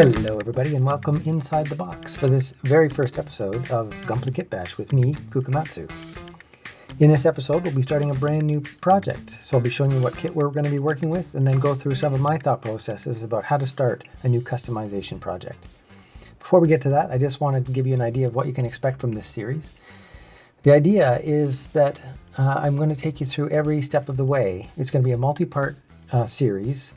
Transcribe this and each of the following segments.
Hello everybody and welcome inside the box for this very first episode of Gunpla Kitbash with me, Kukamatsu. In this episode we'll be starting a brand new project, so I'll be showing you what kit we're going to be working with and then go through some of my thought processes about how to start a new customization project. Before we get to that, I just wanted to give you an idea of what you can expect from this series. The idea is that I'm going to take you through every step of the way. It's going to be a multi-part series.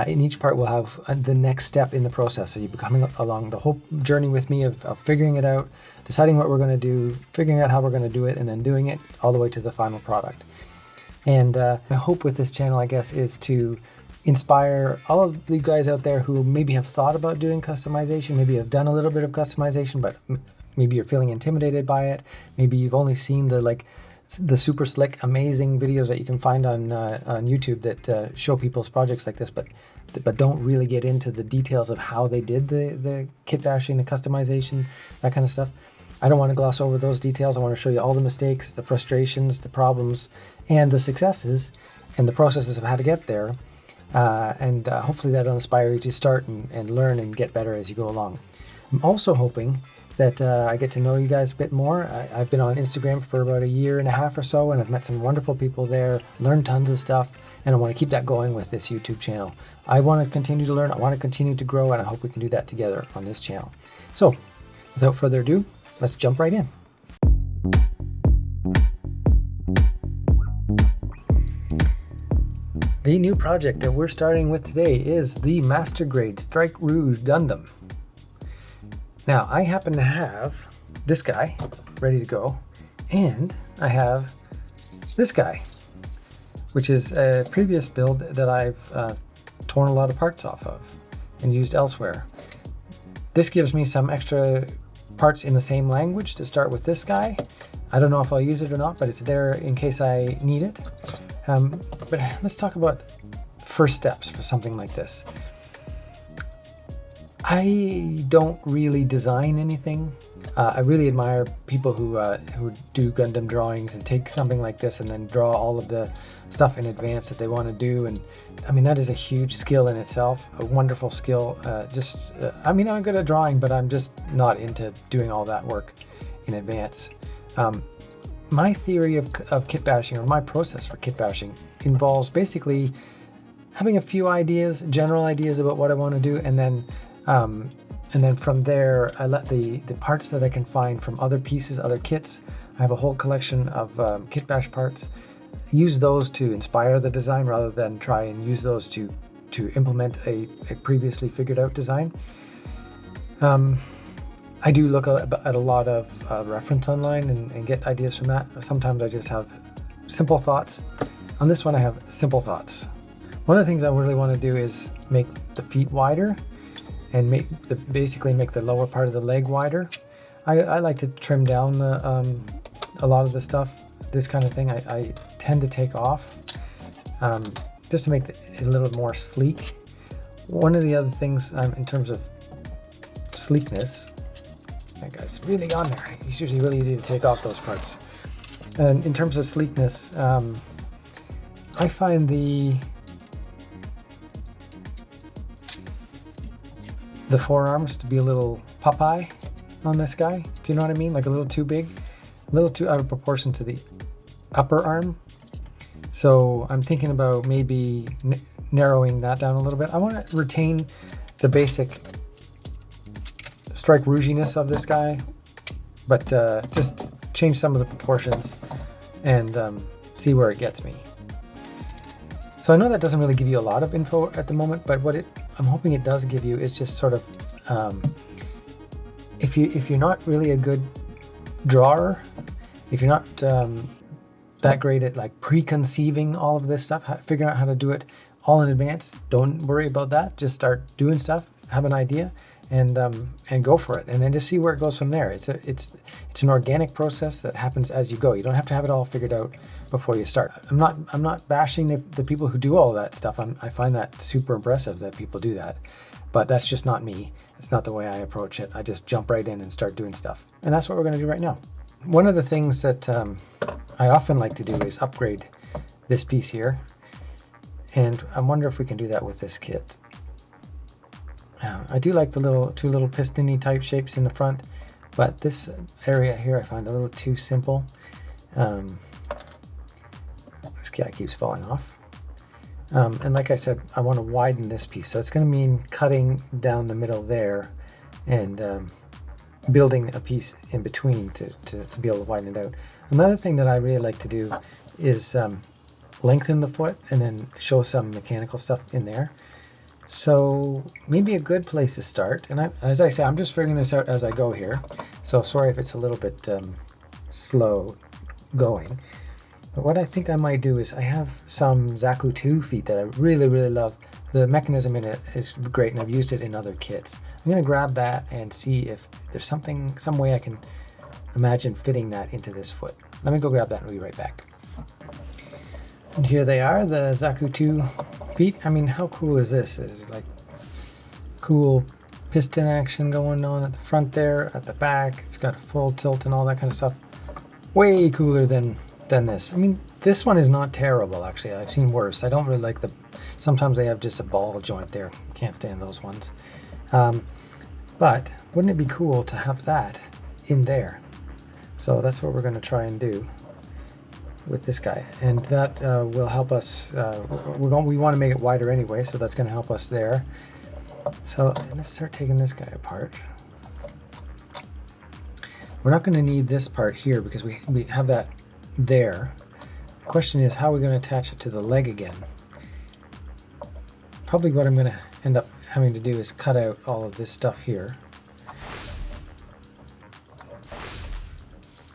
In each part we'll have the next step in the process. So you'll be coming along the whole journey with me of figuring it out, deciding what we're going to do, figuring out how we're going to do it, and then doing it all the way to the final product. And my hope with this channel, I guess, is to inspire all of you guys out there who maybe have thought about doing customization, maybe have done a little bit of customization, but maybe you're feeling intimidated by it. Maybe you've only seen the super slick, amazing videos that you can find on YouTube that show people's projects like this, but don't really get into the details of how they did the kit bashing, the customization, that kind of stuff. I don't want to gloss over those details. I want to show you all the mistakes, the frustrations, the problems, and the successes, and the processes of how to get there. And hopefully that'll inspire you to start and learn and get better as you go along. I'm also hoping that I get to know you guys a bit more. I've been on Instagram for about a year and a half or so, and I've met some wonderful people there, learned tons of stuff, and I want to keep that going with this YouTube channel. I want to continue to learn, I want to continue to grow, and I hope we can do that together on this channel. So, without further ado, let's jump right in. The new project that we're starting with today is the Master Grade Strike Rouge Gundam. Now, I happen to have this guy ready to go, and I have this guy, which is a previous build that I've torn a lot of parts off of and used elsewhere. This gives me some extra parts in the same language to start with this guy. I don't know if I'll use it or not, but it's there in case I need it. But let's talk about first steps for something like this. I don't really design anything. I really admire people who do Gundam drawings and take something like this and then draw all of the stuff in advance that they want to do. And I mean, that is a huge skill in itself, a wonderful skill. I mean, I'm good at drawing, but I'm just not into doing all that work in advance. My theory of kit bashing, or my process for kit bashing, involves basically having a few ideas, general ideas about what I want to do, and then from there, I let the parts that I can find from other pieces, other kits. I have a whole collection of kit bash parts. Use those to inspire the design rather than try and use those to implement a previously figured out design. I do look at a lot of reference online and get ideas from that. Sometimes I just have simple thoughts. On this one, I have simple thoughts. One of the things I really want to do is make the feet wider and basically make the lower part of the leg wider. I like to trim down a lot of the stuff, this kind of thing. I tend to take off just to make it a little more sleek. One of the other things in terms of sleekness, that guy's really on there. It's usually really easy to take off those parts. And in terms of sleekness, I find the forearms to be a little Popeye on this guy, if you know what I mean, like a little too big, a little too out of proportion to the upper arm. So I'm thinking about maybe narrowing that down a little bit. I want to retain the basic Strike Rouginess of this guy, but just change some of the proportions and see where it gets me. So I know that doesn't really give you a lot of info at the moment, but what I'm hoping it does give you is just sort of, if you're not really a good drawer, if you're not that great at like preconceiving all of this stuff, figuring out how to do it all in advance, don't worry about that. Just start doing stuff, have an idea, and go for it, and then just see where it goes from there. It's an organic process that happens as you go. You don't have to have it all figured out before you start. I'm not bashing the people who do all that stuff. I find that super impressive that people do that, but that's just not me. It's not the way I approach it. I just jump right in and start doing stuff, and that's what we're going to do right now. One of the things that I often like to do is upgrade this piece here, and I wonder if we can do that with this kit. I do like the two little piston-y type shapes in the front, but this area here I find a little too simple. This guy keeps falling off. And like I said, I want to widen this piece, so it's going to mean cutting down the middle there and building a piece in between to be able to widen it out. Another thing that I really like to do is lengthen the foot and then show some mechanical stuff in there. So maybe a good place to start, and as I say, I'm just figuring this out as I go here, so sorry if it's a little bit slow going. But what I think I might do is I have some Zaku 2 feet that I really, really love. The mechanism in it is great, and I've used it in other kits. I'm going to grab that and see if there's some way I can imagine fitting that into this foot. Let me go grab that and we'll be right back. And here they are, the Zaku 2 feet. I mean, how cool is this? Is it like cool piston action going on at the front there, at the back. It's got a full tilt and all that kind of stuff. Way cooler than this. I mean, this one is not terrible, actually. I've seen worse. I don't really like sometimes they have just a ball joint there. Can't stand those ones. But wouldn't it be cool to have that in there? So that's what we're going to try and do with this guy, and that will help us. We want to make it wider anyway, so that's going to help us there. So let's start taking this guy apart. We're not going to need this part here because we have that there. The question is, how are we going to attach it to the leg again? Probably what I'm going to end up having to do is cut out all of this stuff here,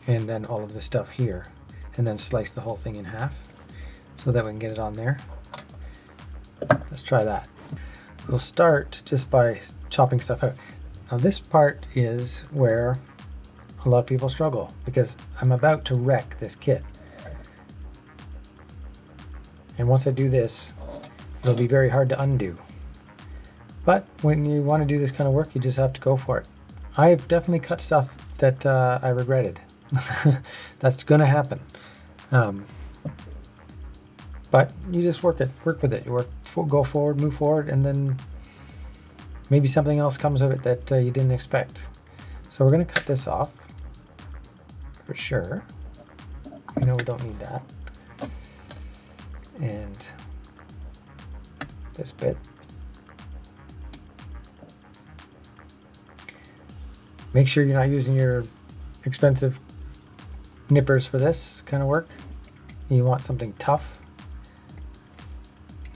and then all of this stuff here, and then slice the whole thing in half so that we can get it on there. Let's try that. We'll start just by chopping stuff out. Now this part is where a lot of people struggle, because I'm about to wreck this kit. And once I do this, it'll be very hard to undo. But when you want to do this kind of work, you just have to go for it. I've definitely cut stuff that I regretted. That's going to happen. But you just work with it. You go forward, move forward, and then maybe something else comes of it that you didn't expect. So we're going to cut this off for sure. We know we don't need that. And this bit. Make sure you're not using your expensive nippers for this kind of work. You want something tough.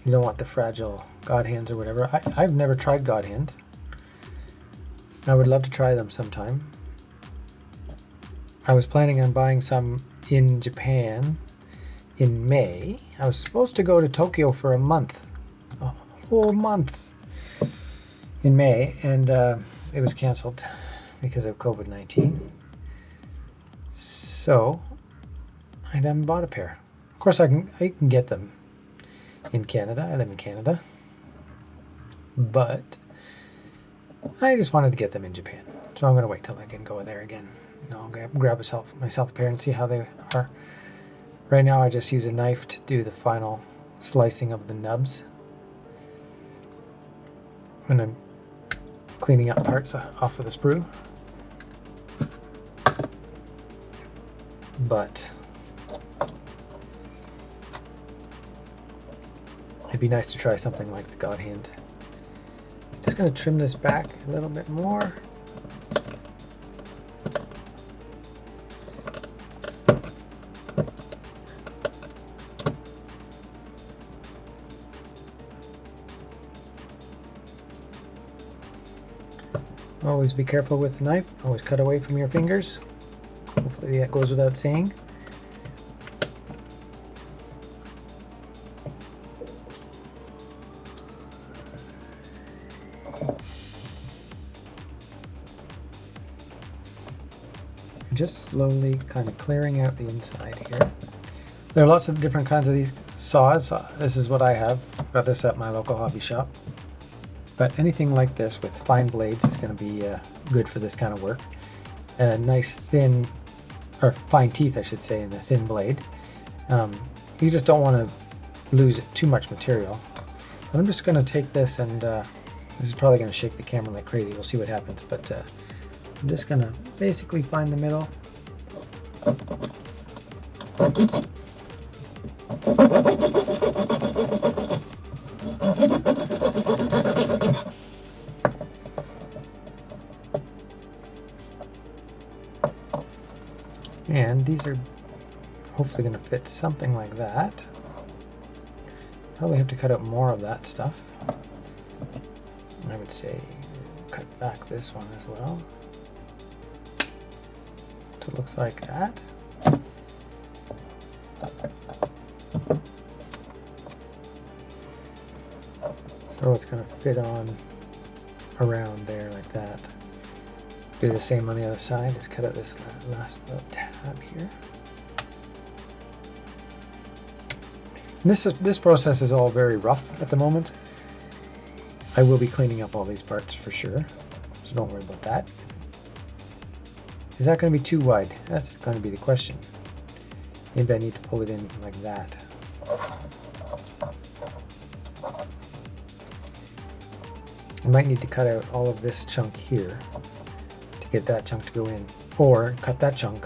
You don't want the fragile God hands or whatever. I've never tried God hands. I would love to try them sometime. I was planning on buying some in Japan in May. I was supposed to go to Tokyo for a month. A whole month in May, and it was canceled because of COVID-19. So I haven't bought a pair. Of course, I can get them in Canada. I live in Canada, but I just wanted to get them in Japan. So I'm going to wait till I can go there again. I'll grab myself a pair and see how they are. Right now, I just use a knife to do the final slicing of the nubs when I'm cleaning up parts off of the sprue. But it'd be nice to try something like the God Hand. Just going to trim this back a little bit more. Always be careful with the knife. Always cut away from your fingers. Hopefully that goes without saying. Just slowly kind of clearing out the inside here. There are lots of different kinds of these saws. This is what I have. Got this at my local hobby shop. But anything like this with fine blades is going to be good for this kind of work. A nice thin, or fine teeth I should say, in the thin blade. You just don't want to lose too much material. I'm just going to take this and This is probably going to shake the camera like crazy. We'll see what happens, but I'm just going to basically find the middle. And these are hopefully going to fit something like that. Probably have to cut out more of that stuff. I would say cut back this one as well. So it looks like that. So it's going to fit on around there like that. Do the same on the other side. Just cut out this last little tab here. And this process is all very rough at the moment. I will be cleaning up all these parts for sure, so don't worry about that. Is that going to be too wide? That's going to be the question. Maybe I need to pull it in like that. I might need to cut out all of this chunk here to get that chunk to go in, or cut that chunk.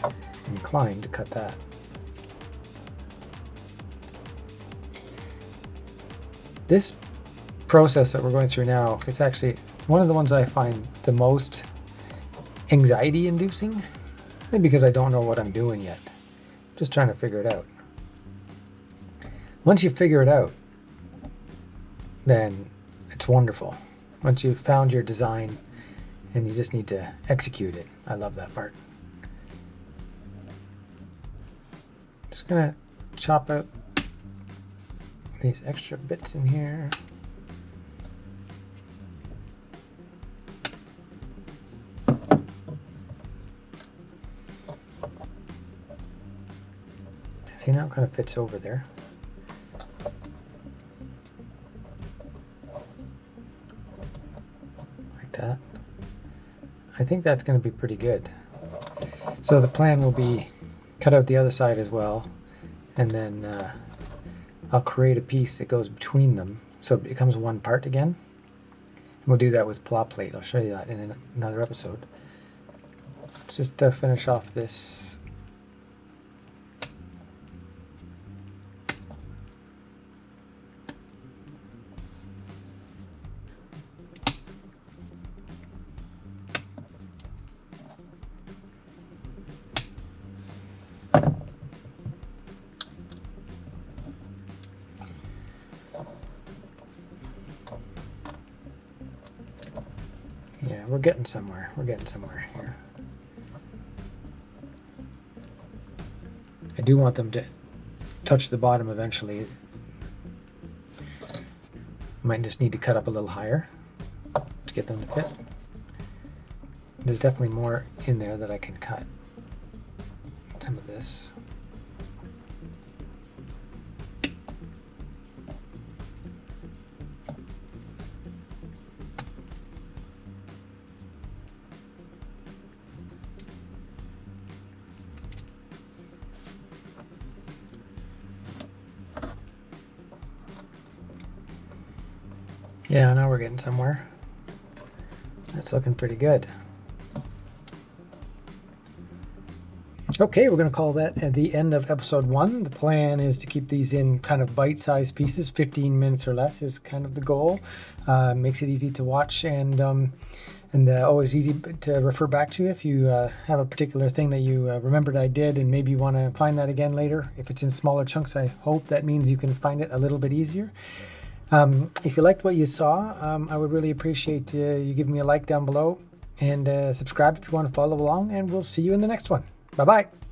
I'm inclined to cut that. This process that we're going through now, it's actually one of the ones I find the most anxiety inducing, maybe because I don't know what I'm doing yet. Just trying to figure it out. Once you figure it out, then it's wonderful. Once you've found your design and you just need to execute it. I love that part. Just gonna chop out these extra bits in here. See, now it kind of fits over there. Like that. I think that's going to be pretty good. So the plan will be cut out the other side as well, and then I'll create a piece that goes between them so it becomes one part again. And we'll do that with plot plate. I'll show you that in another episode. Let's just finish off this. Yeah, we're getting somewhere. We're getting somewhere here. I do want them to touch the bottom eventually. Might just need to cut up a little higher to get them to fit. There's definitely more in there that I can cut. Some of this. Yeah, now we're getting somewhere. That's looking pretty good. Okay, we're going to call that at the end of episode 1. The plan is to keep these in kind of bite-sized pieces. 15 minutes or less is kind of the goal. Makes it easy to watch and always easy to refer back to if you have a particular thing that you remembered I did and maybe you want to find that again later. If it's in smaller chunks, I hope that means you can find it a little bit easier. If you liked what you saw, I would really appreciate you giving me a like down below and subscribe if you want to follow along, and we'll see you in the next one. Bye-bye.